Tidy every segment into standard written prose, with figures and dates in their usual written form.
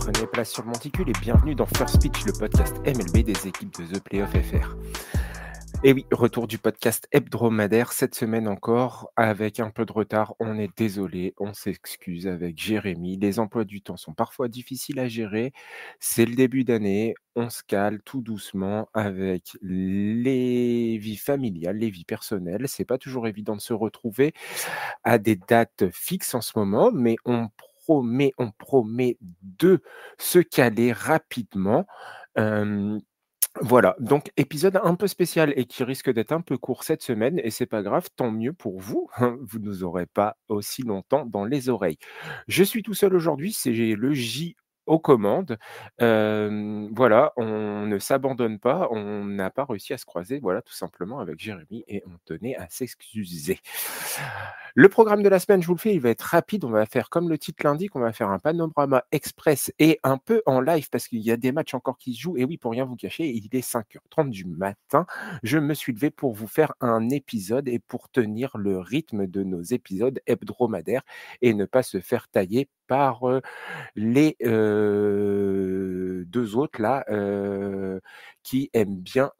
Prenez place sur le monticule et bienvenue dans First Pitch, le podcast MLB des équipes de The Playoff FR. Et oui, retour du podcast hebdomadaire cette semaine encore, avec un peu de retard. On est désolé, on s'excuse avec Jérémy. Les emplois du temps sont parfois difficiles à gérer. C'est le début d'année, on se cale tout doucement avec les vies familiales, les vies personnelles. C'est pas toujours évident de se retrouver à des dates fixes en ce moment, mais on promet de se caler rapidement. Voilà, donc épisode un peu spécial et qui risque d'être un peu court cette semaine et c'est pas grave, tant mieux pour vous, vous nous aurez pas aussi longtemps dans les oreilles. Je suis tout seul aujourd'hui, c'est le J aux commandes. Voilà, on ne s'abandonne pas, on n'a pas réussi à se croiser, voilà, tout simplement avec Jérémy et on tenait à s'excuser. Le programme de la semaine, je vous le fais, il va être rapide. On va faire comme le titre l'indique, on va faire un panorama express et un peu en live parce qu'il y a des matchs encore qui se jouent. Et oui, pour rien vous cacher, il est 5h30 du matin. Je me suis levé pour vous faire un épisode et pour tenir le rythme de nos épisodes hebdomadaires et ne pas se faire tailler par les 2 autres là, qui aiment bien,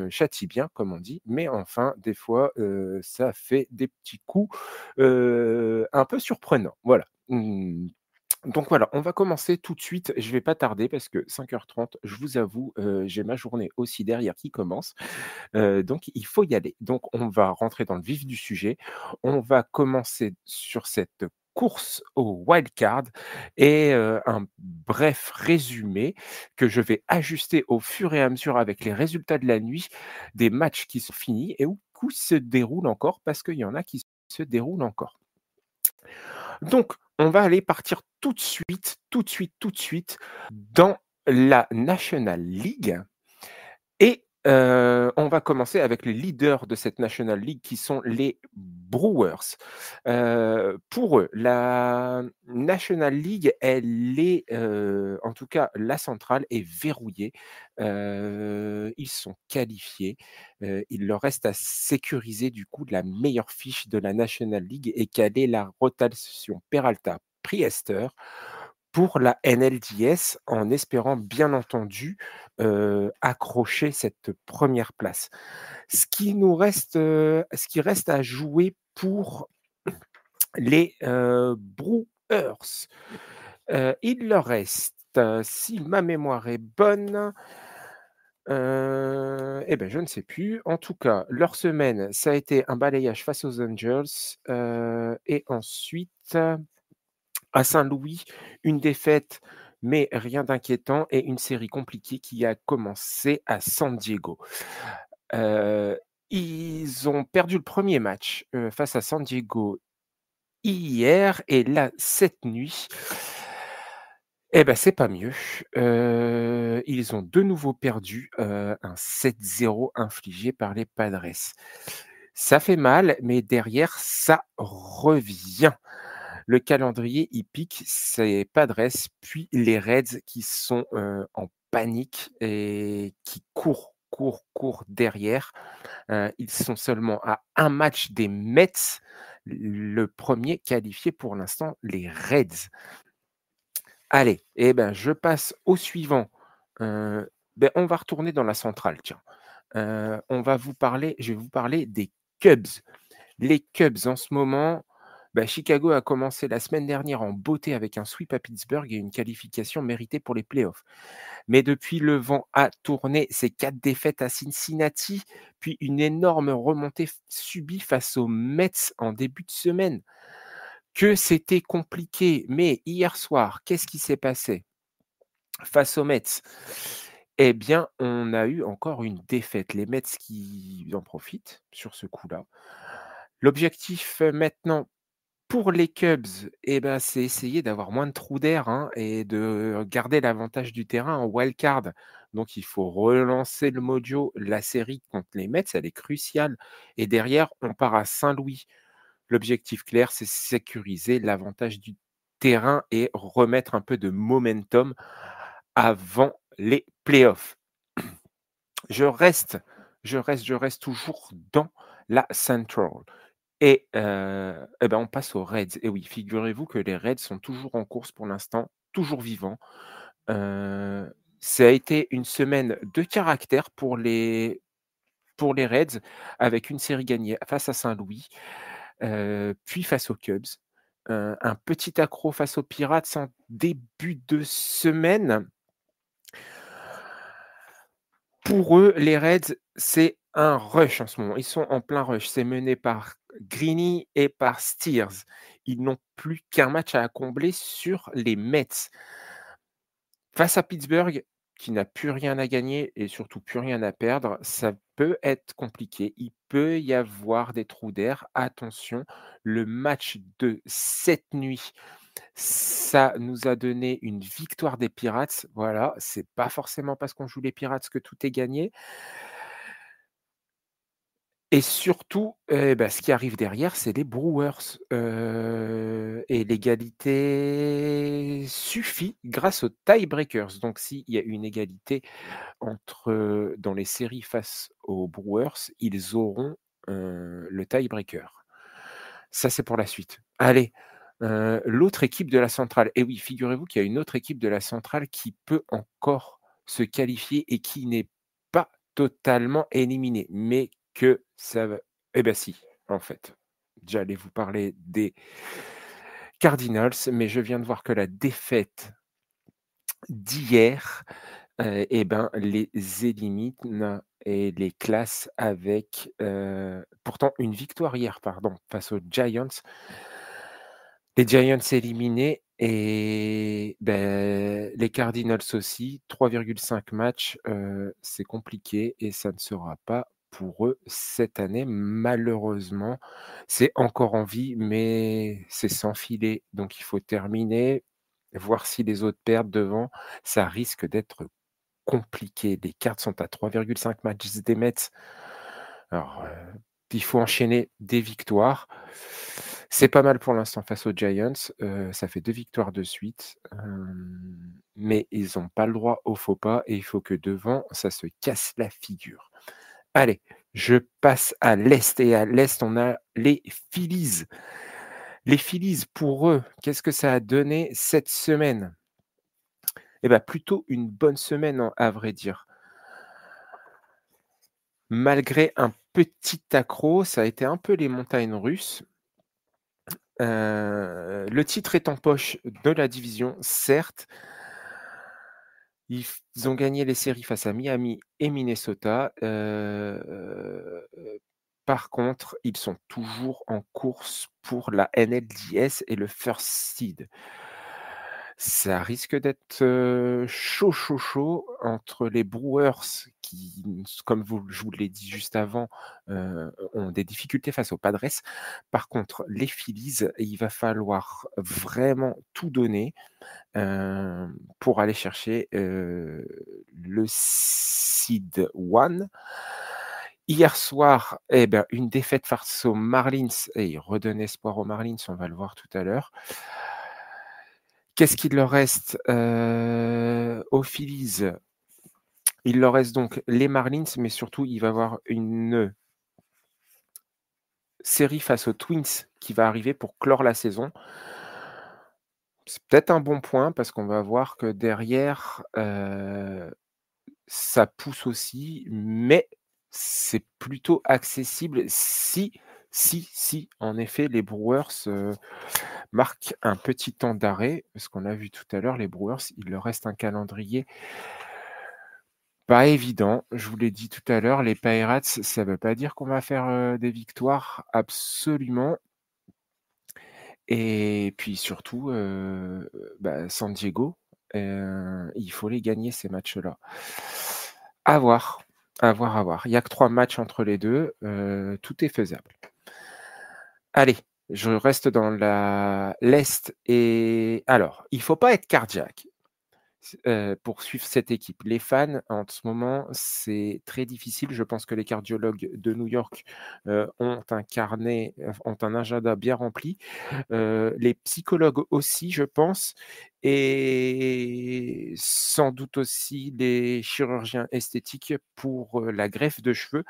châtient bien comme on dit, mais enfin des fois, ça fait des petits coups, un peu surprenants. Voilà. Donc voilà, on va commencer tout de suite. Je vais pas tarder parce que 5h30, je vous avoue, j'ai ma journée aussi derrière qui commence, donc il faut y aller. Donc on va rentrer dans le vif du sujet. On va commencer sur cette course au wild card et un bref résumé que je vais ajuster au fur et à mesure avec les résultats de la nuit, des matchs qui sont finis et où se déroulent encore parce qu'il y en a qui se déroulent encore. Donc, on va aller partir tout de suite dans la National League et on va commencer avec les leaders de cette National League qui sont les Brewers. Pour eux, la National League, elle est, en tout cas la centrale est verrouillée. Ils sont qualifiés. Il leur reste à sécuriser du coup la meilleure fiche de la National League et caler la rotation Peralta-Priester pour la NLDS en espérant bien entendu, accrocher cette première place. Ce qui reste à jouer pour les, Brewers, il leur reste, si ma mémoire est bonne, et ben, je ne sais plus. En tout cas, leur semaine, ça a été un balayage face aux Angels, et ensuite à Saint-Louis, une défaite, mais rien d'inquiétant et une série compliquée qui a commencé à San Diego. Heu, Ils ont perdu le premier match, face à San Diego hier et là, cette nuit, eh ben c'est pas mieux. Ils ont de nouveau perdu, un 7-0 infligé par les Padres. Ça fait mal, mais derrière, ça revient. Le calendrier hippique, c'est Padres, puis les Reds qui sont, en panique et qui courent derrière. Ils sont seulement à un match des Mets, le premier qualifié pour l'instant, les Reds. Allez, eh ben, je passe au suivant. On va retourner dans la centrale, tiens. Je vais vous parler des Cubs. Les Cubs, en ce moment, Chicago a commencé la semaine dernière en beauté avec un sweep à Pittsburgh et une qualification méritée pour les playoffs. Mais depuis, le vent a tourné. C'est 4 défaites à Cincinnati, puis une énorme remontée subie face aux Mets en début de semaine. Que c'était compliqué. Mais hier soir, qu'est-ce qui s'est passé face aux Mets? Eh bien, on a eu encore une défaite. Les Mets qui en profitent sur ce coup-là. L'objectif maintenant pour les Cubs, c'est essayer d'avoir moins de trous d'air, hein, et de garder l'avantage du terrain en wild card. Donc il faut relancer le mojo. La série contre les Mets, elle est cruciale et derrière, on part à Saint-Louis. L'objectif clair, c'est sécuriser l'avantage du terrain et remettre un peu de momentum avant les playoffs. Je reste toujours dans la Central. On passe aux Reds. Et oui, figurez-vous que les Reds sont toujours en course pour l'instant. toujours vivants. Ça a été une semaine de caractère pour les Reds, avec une série gagnée face à Saint-Louis, puis face aux Cubs. Un petit accro face aux Pirates en début de semaine. Pour eux, les Reds, c'est un rush en ce moment. Ils sont en plein rush. C'est mené par Greeny et par Steers. Ils n'ont plus qu'un match à combler sur les Mets. Face à Pittsburgh, qui n'a plus rien à gagner et surtout plus rien à perdre, ça peut être compliqué. Il peut y avoir des trous d'air. Attention, le match de cette nuit, ça nous a donné une victoire des Pirates. Voilà, c'est pas forcément parce qu'on joue les Pirates que tout est gagné. Et surtout, ce qui arrive derrière, c'est les Brewers, et l'égalité suffit grâce aux tie-breakers. Donc s'il y a une égalité dans les séries face aux Brewers, ils auront, le tie-breaker. Ça, c'est pour la suite. Allez, l'autre équipe de la centrale. Et oui, figurez-vous qu'il y a une autre équipe de la centrale qui peut encore se qualifier et qui n'est pas totalement éliminée, mais que ça va si, en fait. J'allais vous parler des Cardinals, mais je viens de voir que la défaite d'hier, les élimine et les classe avec, pourtant une victoire hier, pardon, face aux Giants. Les Giants éliminés et les Cardinals aussi. 3,5 matchs, c'est compliqué et ça ne sera pas pour eux cette année, malheureusement. C'est encore en vie, mais c'est sans filet, donc il faut terminer, voir si les autres perdent devant. Ça risque d'être compliqué. Les Cards sont à 3,5 matchs des Mets. Alors, il faut enchaîner des victoires. C'est pas mal pour l'instant face aux Giants. Ça fait 2 victoires de suite, mais ils ont pas le droit au faux pas et il faut que devant, ça se casse la figure. Allez, je passe à l'Est et à l'Est, on a les Phillies. Les Phillies, pour eux, qu'est-ce que ça a donné cette semaine? Plutôt une bonne semaine, à vrai dire. Malgré un petit accro, ça a été un peu les montagnes russes. Le titre est en poche de la division, certes. Ils ont gagné les séries face à Miami et Minnesota. Par contre, ils sont toujours en course pour la NLDS et le first seed. Ça risque d'être, chaud, chaud, chaud entre les Brewers qui, comme je vous l'ai dit juste avant, ont des difficultés face aux Padres. Par contre, les Phillies, il va falloir vraiment tout donner, pour aller chercher, le seed 1. Hier soir, une défaite face aux Marlins et ils redonnent espoir aux Marlins, on va le voir tout à l'heure. Qu'est-ce qu'il leur reste, aux Phillies? Il leur reste donc les Marlins, mais surtout, il va y avoir une série face aux Twins qui va arriver pour clore la saison. C'est peut-être un bon point parce qu'on va voir que derrière, ça pousse aussi, mais c'est plutôt accessible si, en effet, les Brewers, marquent un petit temps d'arrêt. Parce qu'on a vu tout à l'heure, les Brewers, il leur reste un calendrier pas évident. Je vous l'ai dit tout à l'heure, les Pirates, ça ne veut pas dire qu'on va faire, des victoires, absolument. Et puis surtout, San Diego, il faut les gagner ces matchs-là. À voir, à voir, à voir. Il y a que 3 matchs entre les 2, tout est faisable. Allez, je reste dans l'Est et alors, il faut pas être cardiaque. pour suivre cette équipe. Les fans, en ce moment, c'est très difficile. Je pense que les cardiologues de New York, ont un agenda bien rempli. Les psychologues aussi, je pense, et sans doute aussi les chirurgiens esthétiques pour, la greffe de cheveux.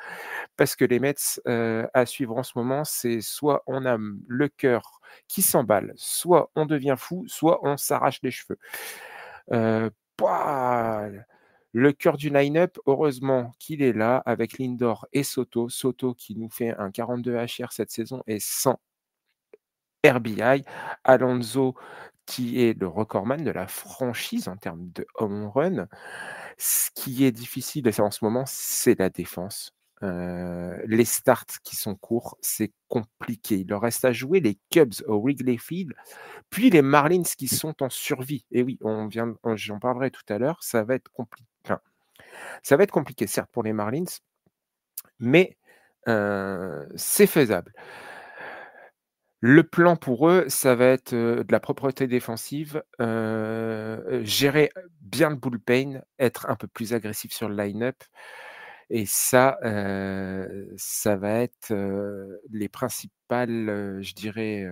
Parce que les Mets, à suivre en ce moment, c'est soit on a, le cœur qui s'emballe, soit on devient fou, soit on s'arrache les cheveux. Pouah! Le cœur du line-up, heureusement qu'il est là avec Lindor et Soto. Soto qui nous fait un 42 HR cette saison et sans RBI. Alonso qui est le recordman de la franchise en termes de home run. Ce qui est difficile en ce moment, c'est la défense. Les starts qui sont courts, c'est compliqué. Il leur reste à jouer les Cubs au Wrigley Field, puis les Marlins qui sont en survie. Et oui, j'en parlerai tout à l'heure, ça va être compliqué. Enfin, ça va être compliqué, certes, pour les Marlins, mais c'est faisable. Le plan pour eux, ça va être, de la propreté défensive, gérer bien le bullpen, être un peu plus agressif sur le line-up et ça va être, les principales, je dirais,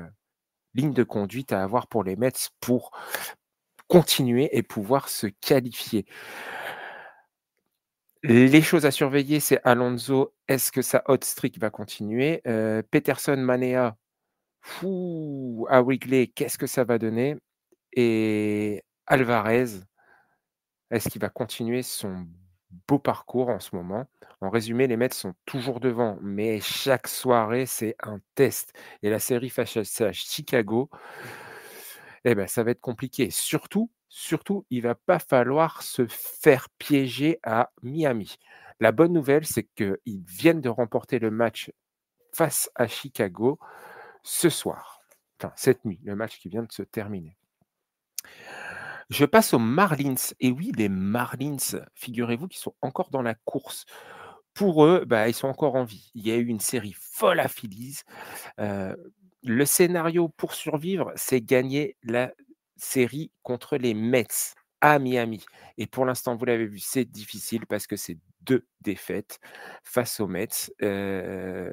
lignes de conduite à avoir pour les Mets pour continuer et pouvoir se qualifier. Les choses à surveiller, c'est Alonso, est-ce que sa hot streak va continuer? Peterson, Manea, fou, à Wrigley, qu'est-ce que ça va donner? Et Alvarez, est-ce qu'il va continuer son beau parcours en ce moment? En résumé, les Mets sont toujours devant, mais chaque soirée, c'est un test. Et la série face à Chicago, eh ben, ça va être compliqué. Surtout, il va pas falloir se faire piéger à Miami. La bonne nouvelle, c'est qu'ils viennent de remporter le match face à Chicago ce soir. Enfin, cette nuit, le match qui vient de se terminer. Je passe aux Marlins et oui, les Marlins, figurez-vous qu'ils sont encore dans la course. Pour eux, bah, ils sont encore en vie. Il y a eu une série folle à Phillies. Heu, le scénario pour survivre, c'est gagner la série contre les Mets à Miami et pour l'instant, vous l'avez vu, c'est difficile parce que c'est 2 défaites face aux Mets,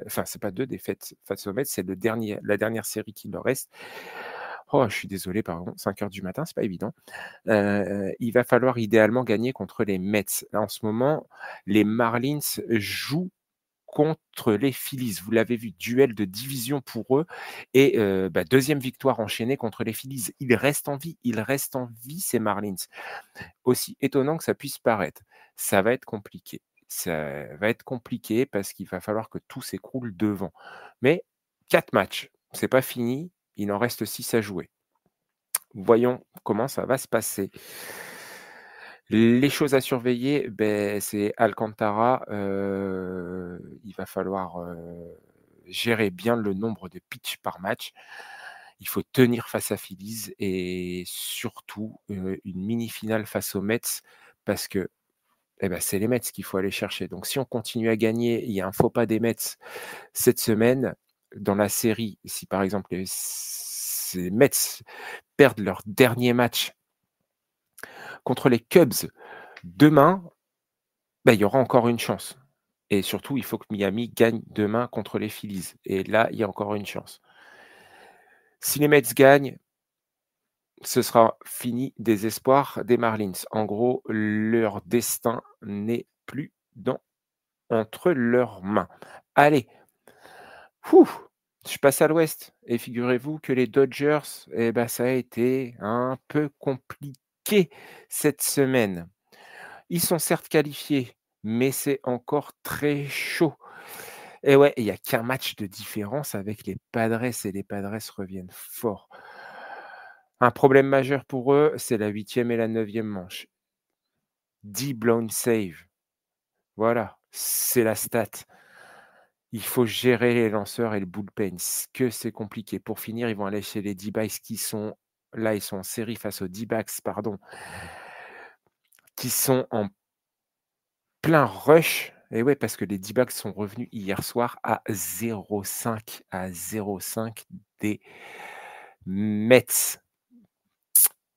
enfin, c'est pas 2 défaites face aux Mets, c'est la dernière série qui leur reste. Oh, je suis désolé, pardon, 5 heures du matin, c'est pas évident. Il va falloir idéalement gagner contre les Mets. Là, en ce moment, les Marlins jouent contre les Phillies. Vous l'avez vu, duel de division pour eux et 2e victoire enchaînée contre les Phillies. Ils restent en vie ces Marlins. Aussi étonnant que ça puisse paraître, ça va être compliqué. Ça va être compliqué parce qu'il va falloir que tout s'écroule devant. Mais 4 matchs, c'est pas fini, il en reste 6 à jouer. Voyons comment ça va se passer. Les choses à surveiller, c'est Alcantara, il va falloir, gérer bien le nombre de pitches par match. Il faut tenir face à Phillies et surtout, une mini-finale face aux Mets parce que, c'est les Mets qu'il faut aller chercher. Donc si on continue à gagner, il y a un faux pas des Mets cette semaine, dans la série, si par exemple ces Mets perdent leur dernier match contre les Cubs demain, il y aura encore une chance et surtout, il faut que Miami gagne demain contre les Phillies et là, il y a encore une chance. Si les Mets gagnent, ce sera fini des espoirs des Marlins. En gros, leur destin n'est plus entre leurs mains. Allez, je passe à l'ouest et figurez-vous que les Dodgers, ça a été un peu compliqué cette semaine. Ils sont certes qualifiés, mais c'est encore très chaud. Et ouais, il y a qu'un match de différence avec les Padres et les Padres reviennent fort. Un problème majeur pour eux, c'est la 8e et la 9e manche. 10 blown save. Voilà, c'est la stat. Il faut gérer les lanceurs et le bullpen, que c'est compliqué. Pour finir, ils vont aller chez les D-backs qui sont là, ils sont en série face aux D-backs, pardon, qui sont en plein rush. Et ouais, parce que les D-backs sont revenus hier soir à 0,5 des Mets.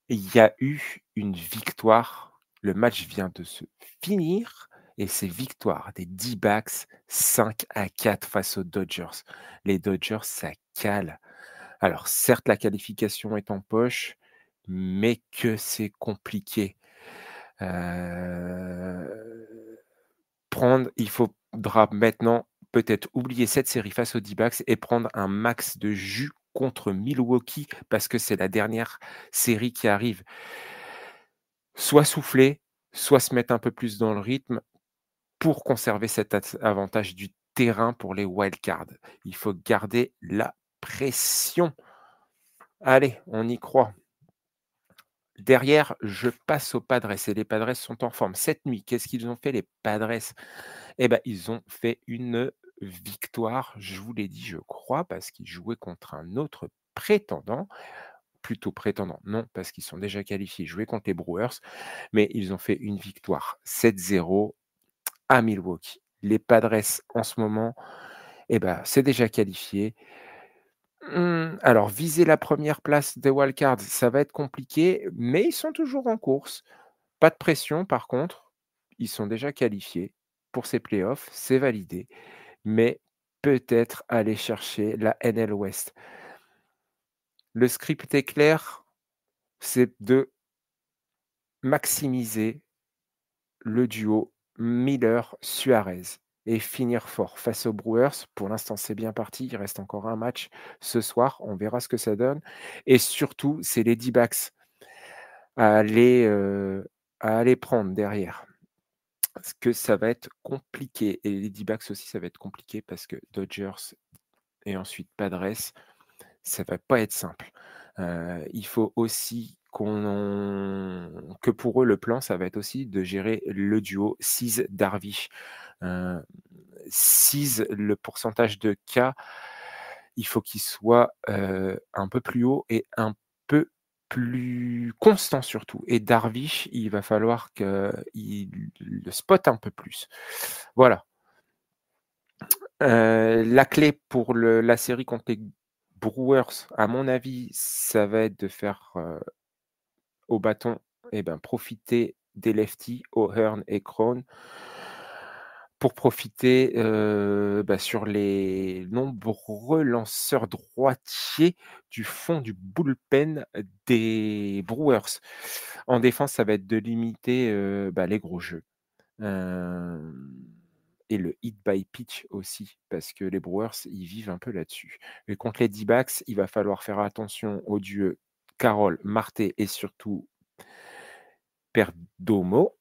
Il y a eu une victoire. Le match vient de se finir et c'est victoire des D-backs 5-4 face aux Dodgers. Les Dodgers, ça cale. Alors certes, la qualification est en poche, mais que c'est compliqué. Heu, il faudra maintenant peut-être oublier cette série face aux D-backs et prendre un max de jus contre Milwaukee parce que c'est la dernière série qui arrive. Soit souffler, soit se mettre un peu plus dans le rythme pour conserver cet avantage du terrain pour les wildcards. Il faut garder la pression. Allez, on y croit. Derrière, je passe aux Padres et les Padres sont en forme. Cette nuit, qu'est-ce qu'ils ont fait les Padres? Eh ben, ils ont fait une victoire, je vous l'ai dit, je crois, parce qu'ils jouaient contre un autre prétendant, plutôt prétendant, non, parce qu'ils sont déjà qualifiés, ils jouaient contre les Brewers, mais ils ont fait une victoire 7-0 à Milwaukee. Les Padres, en ce moment, eh ben, c'est déjà qualifié. Alors viser la première place des wildcards, ça va être compliqué, mais ils sont toujours en course. Pas de pression par contre, ils sont déjà qualifiés pour ces playoffs, c'est validé, mais peut-être aller chercher la NL West. Le script est clair, c'est de maximiser le duo Miller-Suarez et finir fort face aux Brewers. Pour l'instant, c'est bien parti. Il reste encore un match ce soir. On verra ce que ça donne. Et surtout, c'est les D-backs à aller, à aller prendre derrière. Parce que ça va être compliqué. Et les D-backs aussi, ça va être compliqué parce que Dodgers et ensuite Padres, ça va pas être simple. Il faut aussi que pour eux, le plan, ça va être aussi de gérer le duo Cease-Darvish. Heu, Cease, le pourcentage de cas, il faut qu'il soit, un peu plus haut et un peu plus constant surtout et Darvish, il va falloir qu'il le spotte un peu plus. Voilà. La clé pour la série contre les Brewers, à mon avis, ça va être de faire, au bâton et ben, profiter des lefties, O'Hearn et Cron, pour profiter, bah, sur les nombreux lanceurs droitiers du fond du bullpen des Brewers. En défense, ça va être de limiter, bah, les gros jeux. Hem et le hit by pitch aussi, parce que les Brewers, ils vivent un peu là-dessus. Mais contre les D-backs, il va falloir faire attention aux dieux Carroll, Marte et surtout Perdomo,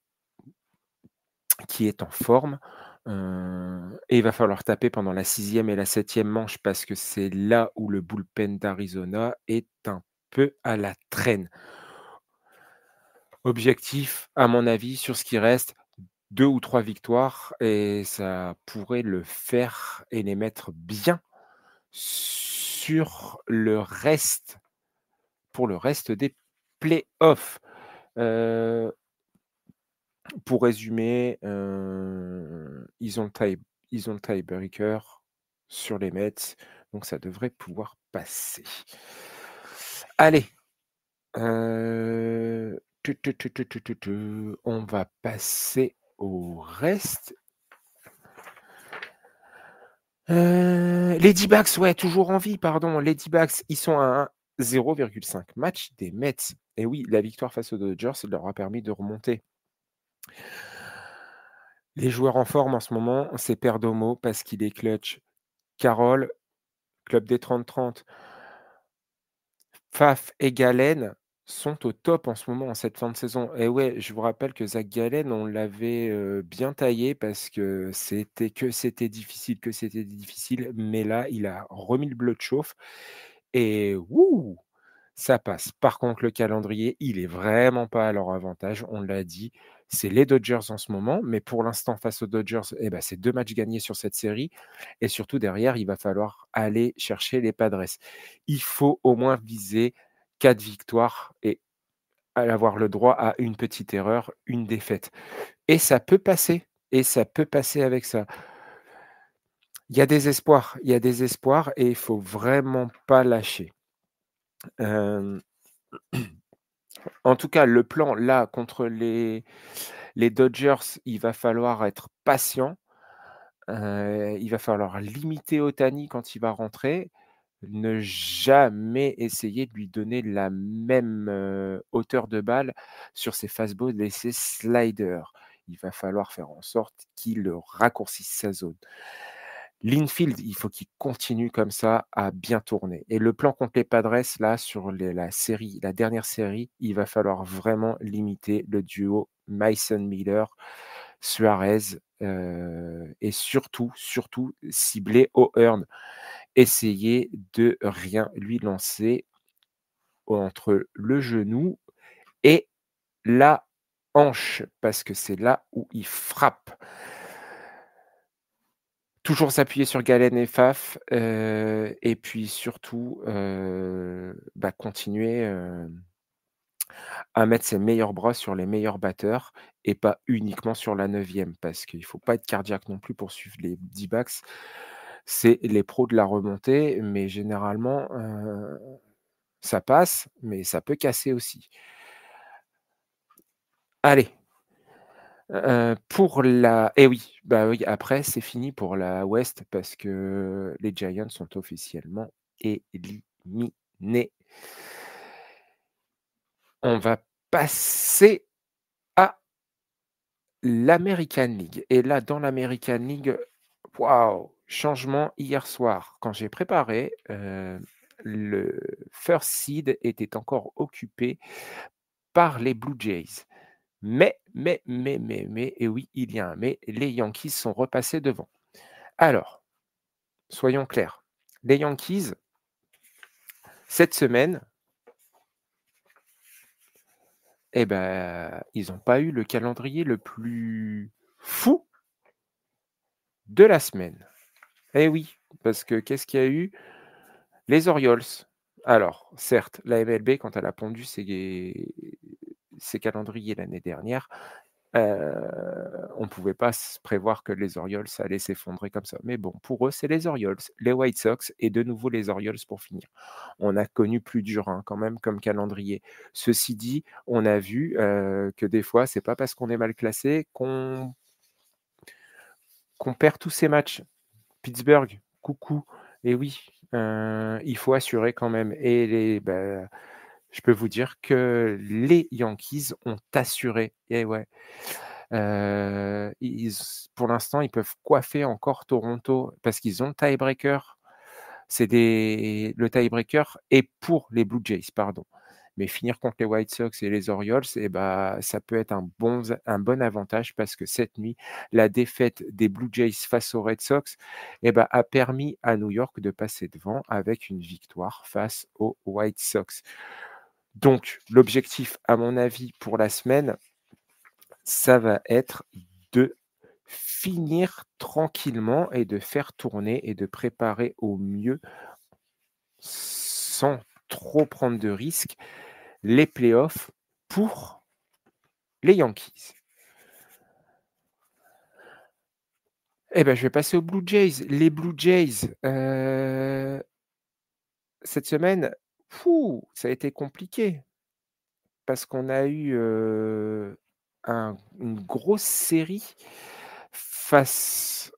qui est en forme. Et il va falloir taper pendant la 6e et la 7e manche parce que c'est là où le bullpen d'Arizona est un peu à la traîne. Objectif, à mon avis, sur ce qui reste, 2 ou 3 victoires et ça pourrait le faire et les mettre bien sur le reste pour le reste des playoffs. Heu, pour résumer, ils ont le tiebreaker sur les Mets, donc ça devrait pouvoir passer. Allez, on va passer au reste. Les D-backs, ouais, toujours en vie, pardon. Les D-backs, ils sont à 0,5 match des Mets. Et oui, la victoire face aux Dodgers, ça leur a permis de remonter. Les joueurs en forme en ce moment, c'est Perdomo parce qu'il est clutch. Carroll, club des 30-30. Faf et Gallen sont au top en ce moment, en cette fin de saison. Et ouais, je vous rappelle que Zach Gallen, on l'avait, bien taillé parce que c'était difficile, mais là, il a remis le bleu de chauffe et wouh! Ça passe. Par contre, le calendrier, il est vraiment pas à leur avantage, on l'a dit. C'est les Dodgers en ce moment, mais pour l'instant, face aux Dodgers, eh ben, c'est 2 matchs gagnés sur cette série et surtout derrière, il va falloir aller chercher les Padres. Il faut au moins viser 4 victoires et avoir le droit à une petite erreur, une défaite et ça peut passer avec ça. Il y a des espoirs et il faut vraiment pas lâcher. Hem En tout cas, le plan là contre les Dodgers, il va falloir être patient, il va falloir limiter Ohtani quand il va rentrer, ne jamais essayer de lui donner la même, hauteur de balle sur ses fastballs et ses sliders. Il va falloir faire en sorte qu'il raccourcisse sa zone. L'infield, il faut qu'il continue comme ça à bien tourner et le plan contre les Padres là sur la dernière série, il va falloir vraiment limiter le duo Mason Miller, Suarez, et surtout, surtout cibler O'Hearn. Essayer de rien lui lancer entre le genou et la hanche parce que c'est là où il frappe. Toujours s'appuyer sur Galen et Faf, et puis surtout, continuer, à mettre ses meilleurs bras sur les meilleurs batteurs et pas uniquement sur la 9e parce qu'il faut pas être cardiaque non plus pour suivre les D-backs. C'est les pros de la remontée, mais généralement, ça passe, mais ça peut casser aussi. Allez, pour la oui, bah, oui, après c'est fini pour la Ouest parce que les Giants sont officiellement éliminés. On va passer à l'American League et là, dans l'American League, waouh! Changement hier soir. Quand j'ai préparé, le first seed était encore occupé par les Blue Jays. Mais et oui, il y a un mais, les Yankees sont repassés devant. Alors, soyons clairs, les Yankees, cette semaine, ils n'ont pas eu le calendrier le plus fou de la semaine. Eh oui, parce que qu'est-ce qu'il y a eu? Les Orioles. Alors, certes, la MLB, quand elle a pondu ses calendriers l'année dernière, on ne pouvait pas se prévoir que les Orioles allaient s'effondrer comme ça. Mais bon, pour eux, c'est les Orioles, les White Sox et de nouveau les Orioles pour finir. On a connu plus dur, hein, quand même, comme calendrier. Ceci dit, on a vu, que des fois, c'est pas parce qu'on est mal classé qu'on perd tous ses matchs. Pittsburgh, coucou et oui, il faut assurer quand même et je peux vous dire que les Yankees ont assuré et ouais, ils pour l'instant, ils peuvent coiffer encore Toronto parce qu'ils ont le tie-breaker. Le tie-breaker est pour les Blue Jays, pardon. Mais finir contre les White Sox et les Orioles ça peut être un bon avantage parce que cette nuit, la défaite des Blue Jays face aux Red Sox a permis à New York de passer devant avec une victoire face aux White Sox. Donc l'objectif, à mon avis, pour la semaine, ça va être de finir tranquillement et de faire tourner et de préparer au mieux, sans trop prendre de risques, les playoffs pour les Yankees. Je vais passer aux Blue Jays. Les Blue Jays, cette semaine, ça a été compliqué parce qu'on a eu, une grosse série face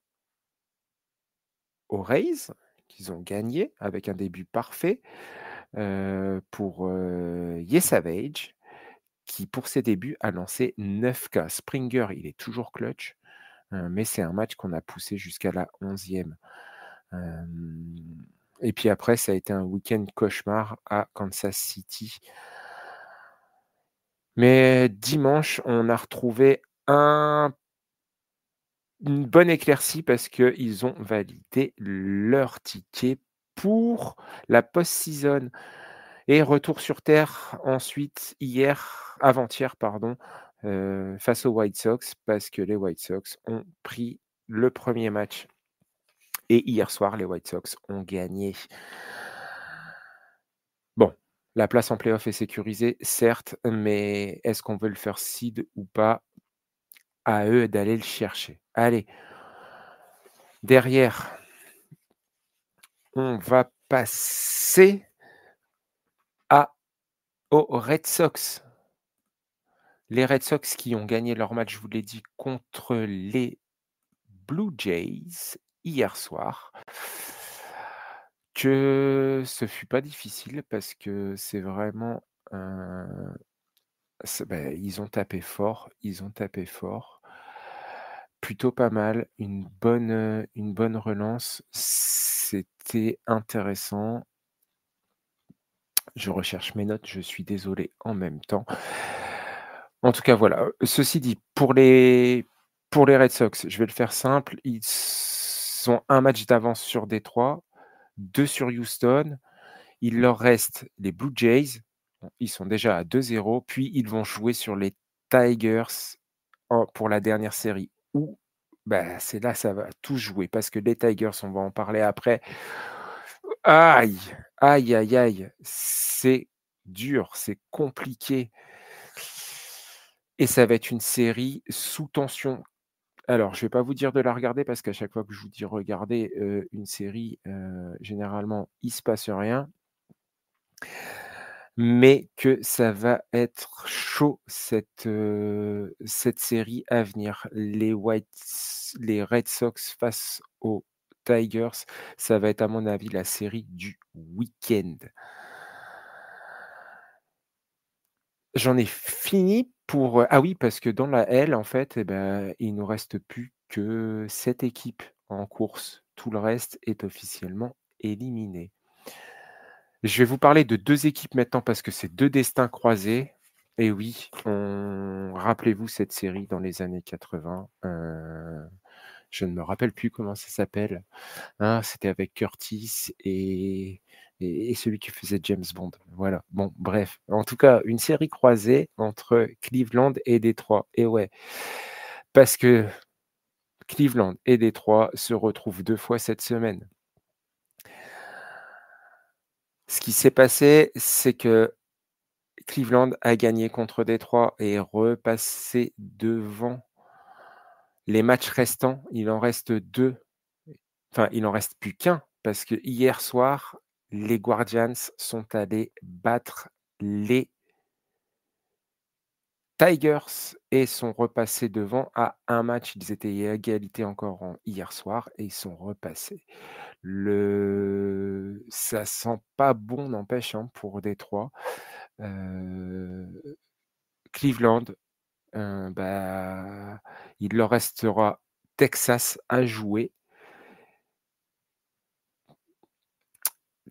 aux Rays, qu'ils ont gagné avec un début parfait, pour, Savage, qui pour ses débuts a lancé 9 K. Springer, il est toujours clutch. Mais c'est un match qu'on a poussé jusqu'à la 11e. Et puis après, ça a été un week-end cauchemar à Kansas City. Mais dimanche, on a retrouvé une bonne éclaircie parce qu'ils ont validé leur ticket pour la post-season. Et retour sur terre ensuite avant-hier pardon, face aux White Sox parce que les White Sox ont pris le premier match et hier soir, les White Sox ont gagné. Bon, la place en play-off est sécurisée, certes, mais est-ce qu'on veut le faire seed ou pas? À eux d'aller le chercher. Allez, derrière, on va passer aux Red Sox. Les Red Sox qui ont gagné leur match, je vous l'ai dit, contre les Blue Jays hier soir. Que ce fut pas difficile parce que c'est vraiment, ils ont tapé fort, ils ont tapé fort. Plutôt pas mal, une bonne relance. C'était intéressant. Je recherche mes notes, je suis désolé en même temps. En tout cas, voilà, ceci dit, pour les Red Sox, je vais le faire simple, ils ont un match d'avance sur Détroit, 2 sur Houston. Il leur reste les Blue Jays, bon, ils sont déjà à 2-0, puis ils vont jouer sur les Tigers pour la dernière série où, c'est là, ça va tout jouer parce que les Tigers, on va en parler après. Aïe! Aïe, aïe, aïe, c'est dur, c'est compliqué et ça va être une série sous tension. Alors, je vais pas vous dire de la regarder parce qu'à chaque fois que je vous dis: «Regardez», une série, généralement, il se passe rien. Mais que ça va être chaud cette série à venir. Les Red Sox face aux Tigers, ça va être à mon avis la série du week-end. J'en ai fini pour, ah oui, parce que dans la L, en fait, il nous reste plus que 7 équipes en course. Tout le reste est officiellement éliminé. Je vais vous parler de 2 équipes maintenant parce que c'est 2 destins croisés et oui, on rappelez-vous cette série dans les années 80, je ne me rappelle plus comment ça s'appelle. Ah, c'était avec Curtis et celui qui faisait James Bond. Voilà, bon bref, en tout cas, une série croisée entre Cleveland et Détroit et ouais, parce que Cleveland et Détroit se retrouvent 2 fois cette semaine. Ce qui s'est passé, c'est que Cleveland a gagné contre Détroit et est repassé devant. Les matchs restants, il en reste 2. Enfin, il en reste plus qu'un parce que hier soir, les Guardians sont allés battre les Tigers et sont repassés devant à un match. Ils étaient à égalité encore hier soir et ils sont repassés. Ça sent pas bon, n'empêche, hein, pour Détroit. Heu, Cleveland, il leur restera Texas à jouer,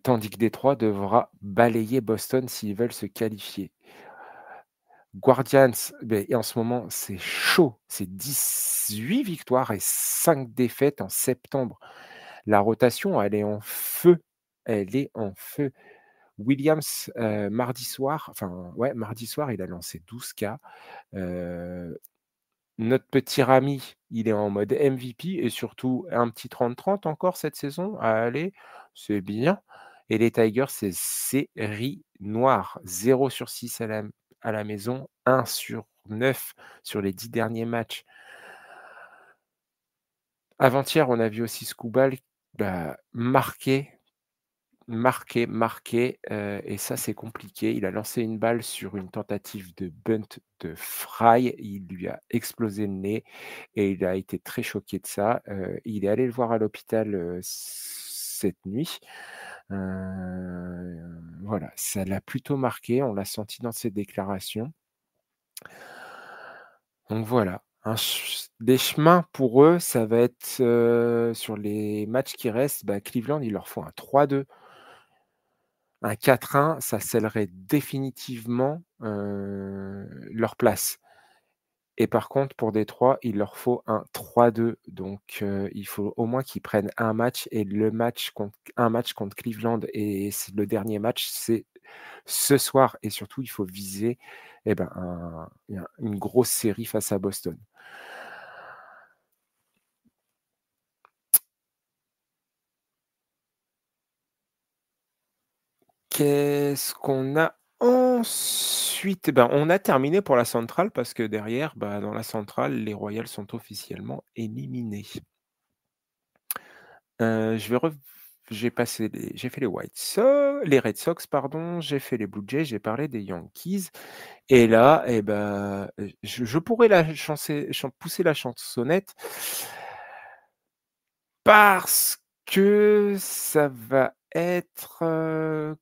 tandis que Détroit devra balayer Boston s'ils veulent se qualifier. Guardians, et en ce moment, c'est chaud, c'est 18 victoires et 5 défaites en septembre. La rotation, elle est en feu, elle est en feu. Williams, mardi soir, il a lancé 12 K. Heu Notre petit Rami, il est en mode MVP et surtout un petit 30-30 encore cette saison à aller, c'est bien et les Tigers, c'est série noire, 0/6 à la maison, 1/9 sur les 10 derniers matchs. Avant-hier, on a vu aussi Skubal, marquer, et ça, c'est compliqué. Il a lancé une balle sur une tentative de bunt de Fry, il lui a explosé le nez et il a été très choqué de ça. Il est allé le voir à l'hôpital, cette nuit. Voilà, ça l'a plutôt marqué, on l'a senti dans ses déclarations. Donc voilà, des chemins pour eux, ça va être, sur les matchs qui restent, Cleveland, il leur faut un 3-2. Un 4-1, ça scellerait définitivement, leur place et par contre pour Détroit, il leur faut un 3-2 donc il faut au moins qu'ils prennent un match contre Cleveland et c'est le dernier match, c'est ce soir et surtout il faut viser une grosse série face à Boston. Qu'est-ce qu'on a ensuite? On a terminé pour la centrale parce que derrière, dans la centrale, les Royals sont officiellement éliminés. Je vais j'ai fait les Red Sox, pardon, j'ai fait les Blue Jays, j'ai parlé des Yankees et là, et ben, je pourrais pousser la chansonnette parce que ça va être,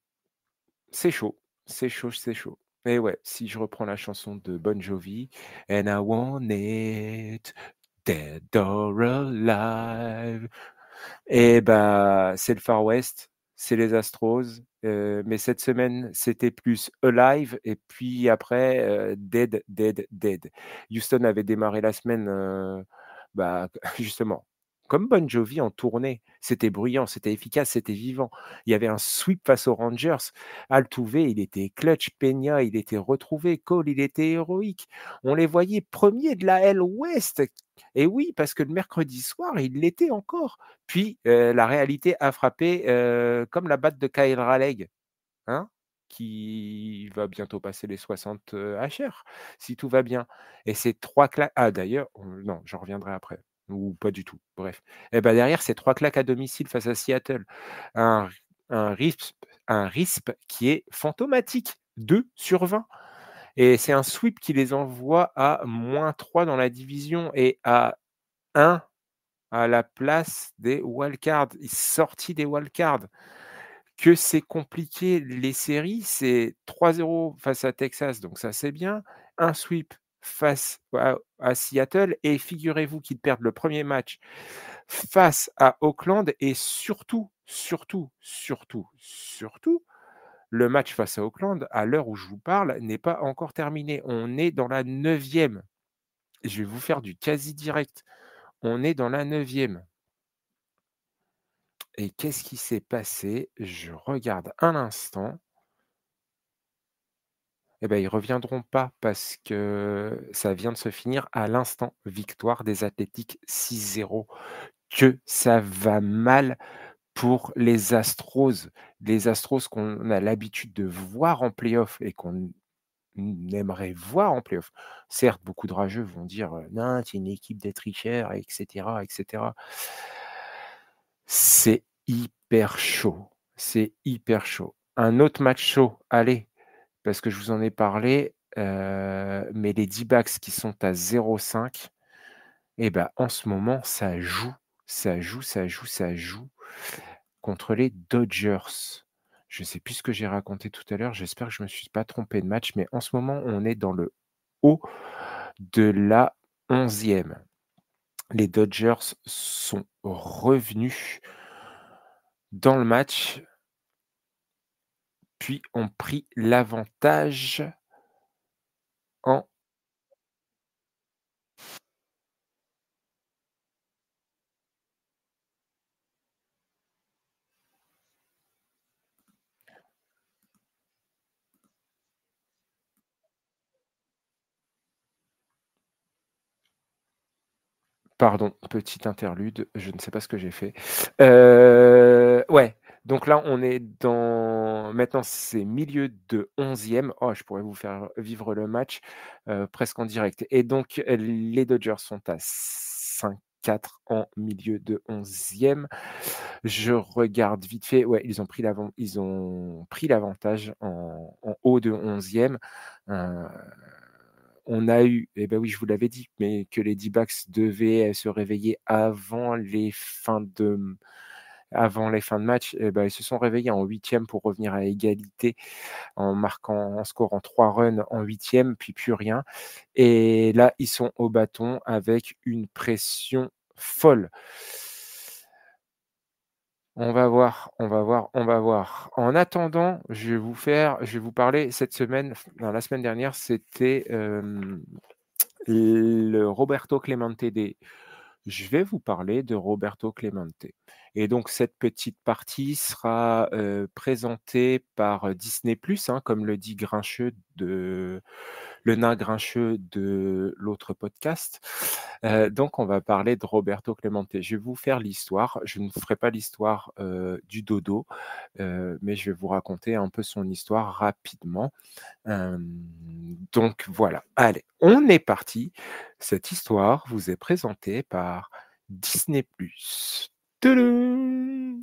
c'est chaud, c'est chaud, c'est chaud. Et ouais, si je reprends la chanson de Bon Jovi: «And I want it dead or alive». Et bah, c'est le Far West, c'est les Astros, mais cette semaine, c'était plus Alive et puis après, Dead, Dead, Dead. Houston avait démarré la semaine, bah, justement, comme Bon Jovi en tournée. C'était bruyant, c'était efficace, c'était vivant. Il y avait un sweep face aux Rangers. Altuve, il était clutch, Peña, il était retrouvé, Cole, il était héroïque. On les voyait premiers de la L Ouest et oui, parce que le mercredi soir, ils l'étaient encore. Puis, la réalité a frappé, comme la batte de Kyle Raleigh, hein, qui va bientôt passer les 60, HR, si tout va bien et c'est 3 claques d'ailleurs, non, j'en reviendrai après ou pas du tout, bref et bah, derrière, c'est 3 claques à domicile face à Seattle. Un un RISP un RISP qui est fantomatique, 2/20 et c'est un sweep qui les envoie à -3 dans la division et à 1 à la place des wildcards, sortis des wildcards. Que c'est compliqué les séries, c'est 3-0 face à Texas, donc ça c'est bien. Un sweep face à Seattle et figurez-vous qu'ils perdent le premier match face à Oakland et surtout, surtout, surtout, surtout, le match face à Oakland, à l'heure où je vous parle, n'est pas encore terminé. On est dans la 9e. Je vais vous faire du quasi direct. On est dans la 9e. Et qu'est-ce qui s'est passé? Je regarde un instant. Eh ben, ils reviendront pas parce que ça vient de se finir à l'instant. Victoire des Athletics 6-0. Que ça va mal pour les Astros. Les Astros qu'on a l'habitude de voir en playoff et qu'on aimerait voir en playoff. Certes, beaucoup de rageux vont dire, «Non, c'est une équipe de tricheurs» et cetera et cetera. C'est hyper chaud, c'est hyper chaud. Un autre match chaud, allez, parce que je vous en ai parlé, mais les D-backs qui sont à 0,5 et bah, en ce moment, ça joue, ça joue, ça joue, ça joue contre les Dodgers. Je ne sais plus ce que j'ai raconté tout à l'heure, j'espère que je ne me suis pas trompé de match, mais en ce moment, on est dans le haut de la 11e. Les Dodgers sont revenus dans le match, puis ont pris l'avantage en pardon, petit interlude, je ne sais pas ce que j'ai fait. Ouais, donc là, on est dans maintenant, c'est milieu de 11e. Oh, je pourrais vous faire vivre le match, presque en direct et donc les Dodgers sont à 5-4 en milieu de 11e. Je regarde vite fait, ouais, ils ont pris l'avantage en haut de 11e. Heu On a eu et bah, oui, je vous l'avais dit, mais que les D-backs devaient, se réveiller avant les fins de match et bah, ils se sont réveillés en 8e pour revenir à égalité en scorant 3 runs en 8e, puis plus rien et là, ils sont au bâton avec une pression folle. On va voir, on va voir, on va voir. En attendant, je vais vous parler cette semaine, non, la semaine dernière, c'était, le Roberto Clemente Day. Je vais vous parler de Roberto Clemente et donc cette petite partie sera, présentée par, Disney+, hein, comme le dit Grincheux de le nain grincheux de l'autre podcast. Donc on va parler de Roberto Clemente. Je vais vous faire l'histoire. Je ne vous ferai pas l'histoire, du dodo, mais je vais vous raconter un peu son histoire rapidement. Donc voilà, allez, on est parti. Cette histoire vous est présentée par Disney+. Tadam!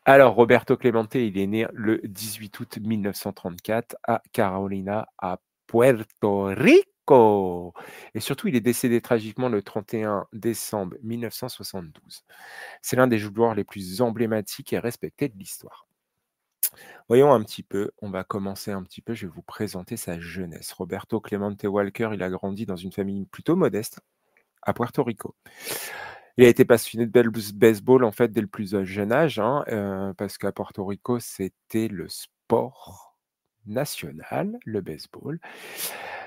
Alors, Roberto Clemente, il est né le 18 août 1934 à Carolina, à Puerto Rico. Et surtout, il est décédé tragiquement le 31 décembre 1972. C'est l'un des joueurs les plus emblématiques et respectés de l'histoire. Voyons un petit peu, on va commencer un petit peu, je vais vous présenter sa jeunesse. Roberto Clemente Walker, il a grandi dans une famille plutôt modeste à Puerto Rico. Il a été passionné de baseball, en fait, dès le plus jeune âge, hein, parce qu'à Porto Rico, c'était le sport national, le baseball.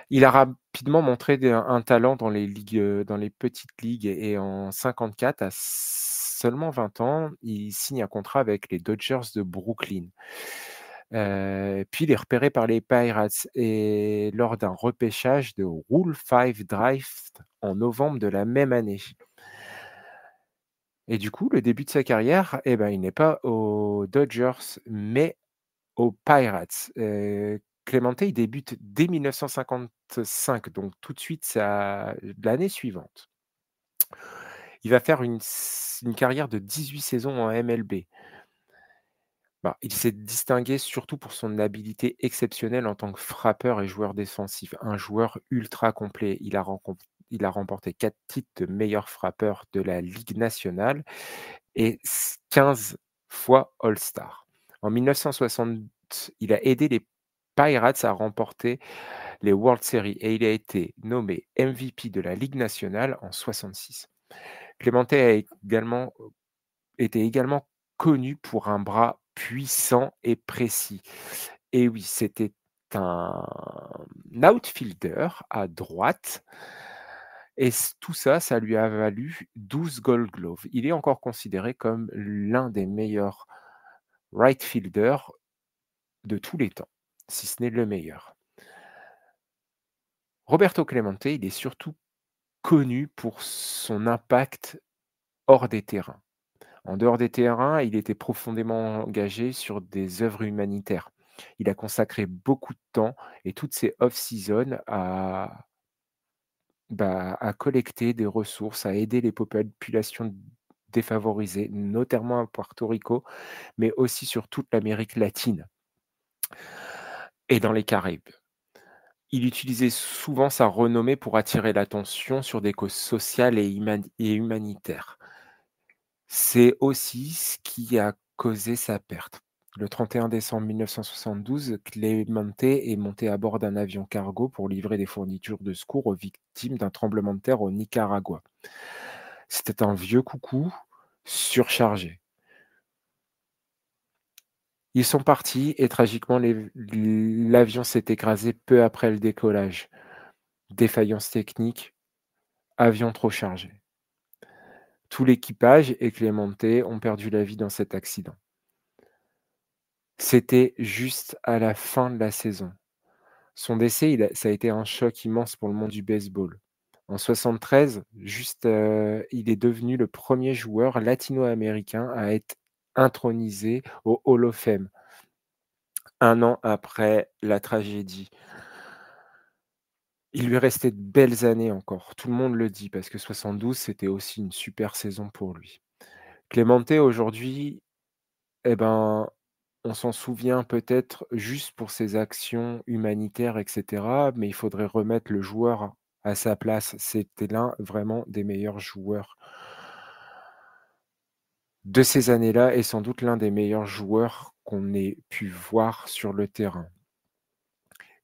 Il a rapidement montré un talent dans les ligues, dans les petites ligues et en 54, à seulement 20 ans, il signe un contrat avec les Dodgers de Brooklyn. Puis il est repéré par les Pirates et lors d'un repêchage de Rule 5 Draft en novembre de la même année. Et du coup, le début de sa carrière, eh ben, il n'est pas aux Dodgers, mais aux Pirates. Clemente, il débute dès 1955, donc tout de suite l'année suivante. Il va faire une carrière de 18 saisons en MLB. Bah, il s'est distingué surtout pour son habilité exceptionnelle en tant que frappeur et joueur défensif. Un joueur ultra complet. Il a remporté 4 titres de meilleur frappeur de la Ligue nationale et 15 fois All-Star. En 1960, il a aidé les Pirates à remporter les World Series et il a été nommé MVP de la Ligue nationale en 66. Clemente était également connu pour un bras puissant et précis. Et oui, c'était un outfielder à droite et tout ça, ça lui a valu 12 Gold Gloves. Il est encore considéré comme l'un des meilleurs right fielder de tous les temps, si ce n'est le meilleur. Roberto Clemente, il est surtout connu pour son impact hors des terrains. En dehors des terrains, il était profondément engagé sur des œuvres humanitaires. Il a consacré beaucoup de temps et toutes ses off-season à collecter des ressources, à aider les populations défavorisées, notamment à Porto Rico, mais aussi sur toute l'Amérique latine et dans les Caraïbes. Il utilisait souvent sa renommée pour attirer l'attention sur des causes sociales et humanitaires. C'est aussi ce qui a causé sa perte. Le 31 décembre 1972, Clemente est monté à bord d'un avion cargo pour livrer des fournitures de secours aux victimes d'un tremblement de terre au Nicaragua. C'était un vieux coucou surchargé. Ils sont partis et tragiquement l'avion s'est écrasé peu après le décollage. Défaillance technique, avion trop chargé. Tout l'équipage et Clemente ont perdu la vie dans cet accident. C'était juste à la fin de la saison. Son décès, ça a été un choc immense pour le monde du baseball. En 73, il est devenu le premier joueur latino-américain à être intronisé au Hall of Fame, un an après la tragédie. Il lui restait de belles années encore, tout le monde le dit, parce que 72, c'était aussi une super saison pour lui. Clemente, aujourd'hui, eh ben, on s'en souvient peut-être juste pour ses actions humanitaires et cetera, mais il faudrait remettre le joueur à sa place. C'était l'un vraiment des meilleurs joueurs de ces années-là et sans doute l'un des meilleurs joueurs qu'on ait pu voir sur le terrain.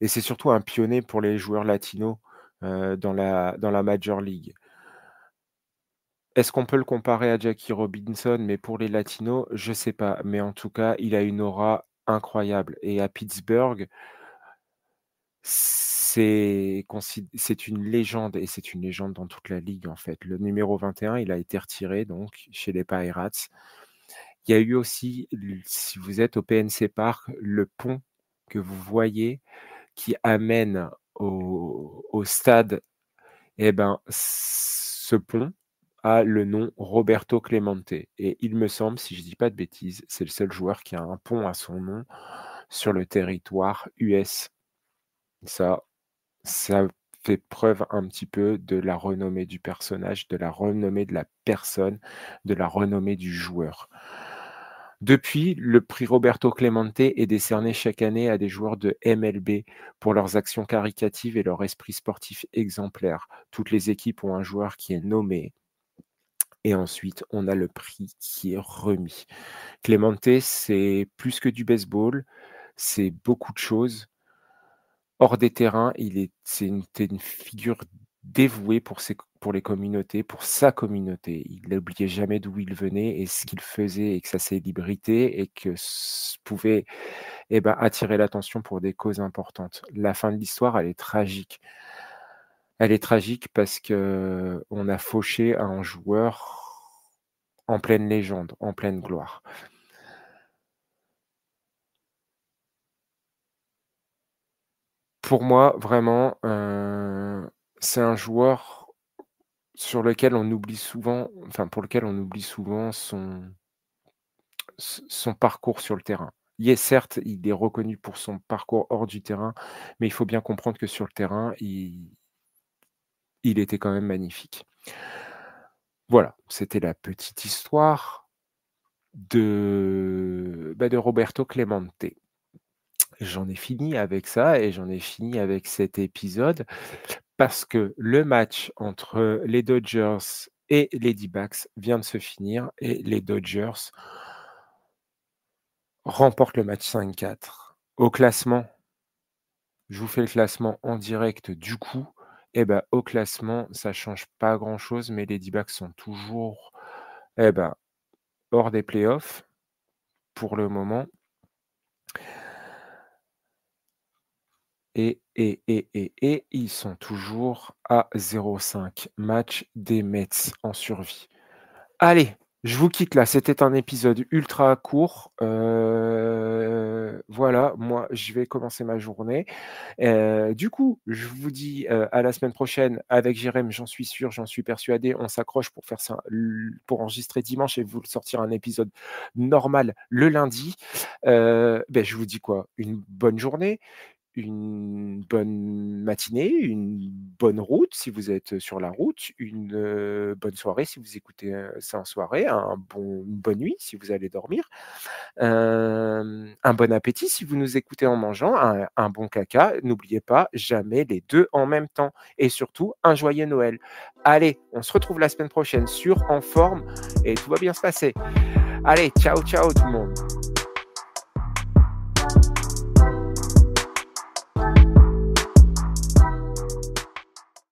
Et c'est surtout un pionnier pour les joueurs latinos, dans la Major League. Est-ce qu'on peut le comparer à Jackie Robinson? Mais pour les latinos, je sais pas, mais en tout cas, il a une aura incroyable et à Pittsburgh, c'est une légende et c'est une légende dans toute la ligue, en fait. Le numéro 21, il a été retiré donc chez les Pirates. Il y a eu aussi, si vous êtes au PNC Park, le pont que vous voyez qui amène au stade, eh ben, ce pont a le nom Roberto Clemente et il me semble, si je dis pas de bêtises, c'est le seul joueur qui a un pont à son nom sur le territoire US. Ça fait preuve un petit peu de la renommée du personnage, de la renommée de la personne, de la renommée du joueur. Depuis, le prix Roberto Clemente est décerné chaque année à des joueurs de MLB pour leurs actions caritatives et leur esprit sportif exemplaire. Toutes les équipes ont un joueur qui est nommé et ensuite on a le prix qui est remis. Clemente, c'est plus que du baseball, c'est beaucoup de choses. Hors des terrains, c'était une figure dévouée pour les communautés, pour sa communauté. Il n'oubliait jamais d'où il venait et ce qu'il faisait et que sa célébrité et que pouvait attirer l'attention pour des causes importantes. La fin de l'histoire, elle est tragique. Elle est tragique parce qu'on a fauché un joueur en pleine légende, en pleine gloire. Pour moi, vraiment, c'est un joueur sur lequel on oublie souvent pour lequel on oublie souvent son parcours sur le terrain. Certes, il est reconnu pour son parcours hors du terrain, mais il faut bien comprendre que sur le terrain, il était quand même magnifique. Voilà, c'était la petite histoire de Roberto Clemente. J'en ai fini avec ça et j'en ai fini avec cet épisode parce que le match entre les Dodgers et les D-backs vient de se finir et les Dodgers remportent le match 5-4. Au classement, je vous fais le classement en direct du coup. Au classement, ça change pas grand-chose, mais les D-backs sont toujours hors des playoffs pour le moment. Et ils sont toujours à 0,5 match des Mets en survie. Allez, je vous quitte là, c'était un épisode ultra court. Voilà, moi je vais commencer ma journée. Du coup, je vous dis, à la semaine prochaine avec Jérém, j'en suis sûr, j'en suis persuadé. On s'accroche pour faire ça, pour enregistrer dimanche et vous sortir un épisode normal le lundi. Je vous dis quoi? Une bonne journée, une bonne matinée, une bonne route si vous êtes sur la route, une bonne soirée si vous écoutez, ça en soirée, une bonne nuit si vous allez dormir, un bon appétit si vous nous écoutez en mangeant, un bon caca. N'oubliez pas, jamais les 2 en même temps et surtout un joyeux Noël. Allez, on se retrouve la semaine prochaine sur En Forme et tout va bien se passer. Allez, ciao, ciao tout le monde.